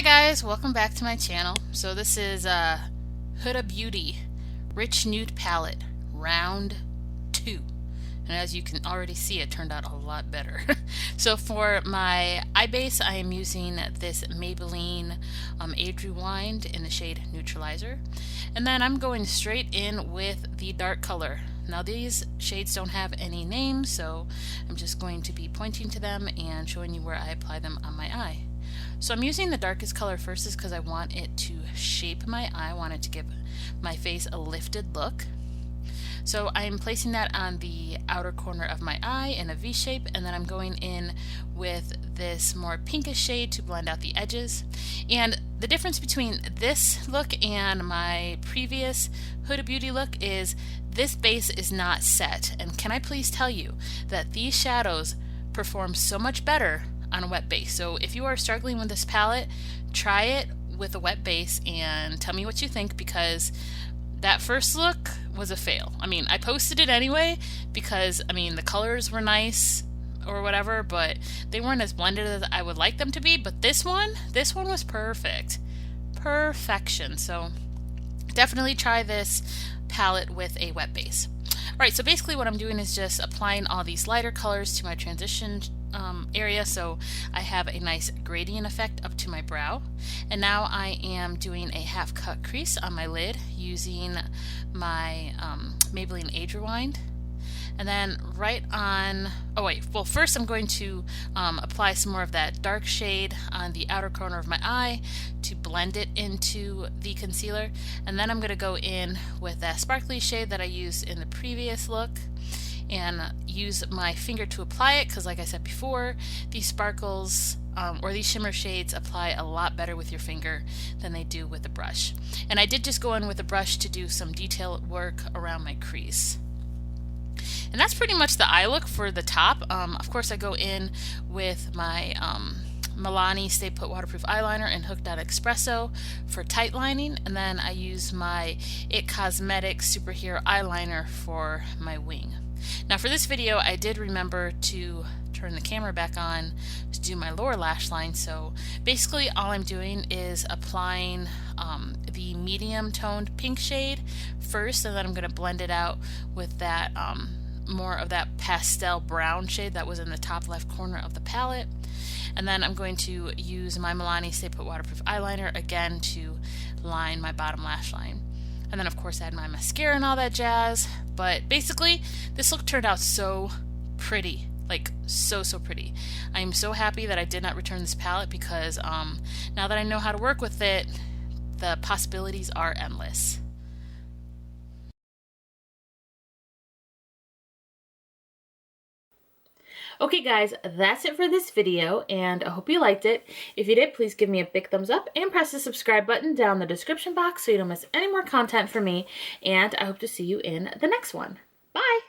guys, welcome back to my channel. So this is Huda Beauty Rich Nude Palette Round 2. And as you can already see, it turned out a lot better. So for my eye base, I am using this Maybelline Age Rewind in the shade Neutralizer. And then I'm going straight in with the dark color. Now these shades don't have any names, so I'm just going to be pointing to them and showing you where I apply them on my eye. So I'm using the darkest color first is because I want it to shape my eye. I want it to give my face a lifted look. So I'm placing that on the outer corner of my eye in a V shape, and then I'm going in with this more pinkish shade to blend out the edges. And the difference between this look and my previous Huda Beauty look is this base is not set. And can I please tell you that these shadows perform so much better on a wet base. So if you are struggling with this palette, try it with a wet base and tell me what you think, because that first look was a fail. I mean, I posted it anyway because, I mean, the colors were nice or whatever, but they weren't as blended as I would like them to be. But this one was perfect. Perfection. So definitely try this palette with a wet base. Alright, so basically what I'm doing is just applying all these lighter colors to my transition area, so I have a nice gradient effect up to my brow. And now I am doing a half cut crease on my lid using my Maybelline Age Rewind. And then first I'm going to apply some more of that dark shade on the outer corner of my eye to blend it into the concealer. And then I'm going to go in with that sparkly shade that I used in the previous look and use my finger to apply it, because like I said before, these sparkles or these shimmer shades apply a lot better with your finger than they do with a brush. And I did just go in with a brush to do some detail work around my crease. And that's pretty much the eye look for the top. Of course, I go in with my Milani Stay Put Waterproof Eyeliner in Hooked on Espresso for tight lining, and then I use my IT Cosmetics Superhero Eyeliner for my wing. Now for this video, I did remember to turn the camera back on to do my lower lash line. So basically all I'm doing is applying the medium toned pink shade first, and then I'm going to blend it out with that more of that pastel brown shade that was in the top left corner of the palette. And then I'm going to use my Milani Stay Put Waterproof Eyeliner again to line my bottom lash line. And then of course add my mascara and all that jazz. But basically this look turned out so pretty. Like so pretty. I am so happy that I did not return this palette, because now that I know how to work with it, the possibilities are endless. Okay guys, that's it for this video, and I hope you liked it. If you did, please give me a big thumbs up and press the subscribe button down in the description box so you don't miss any more content from me, and I hope to see you in the next one. Bye!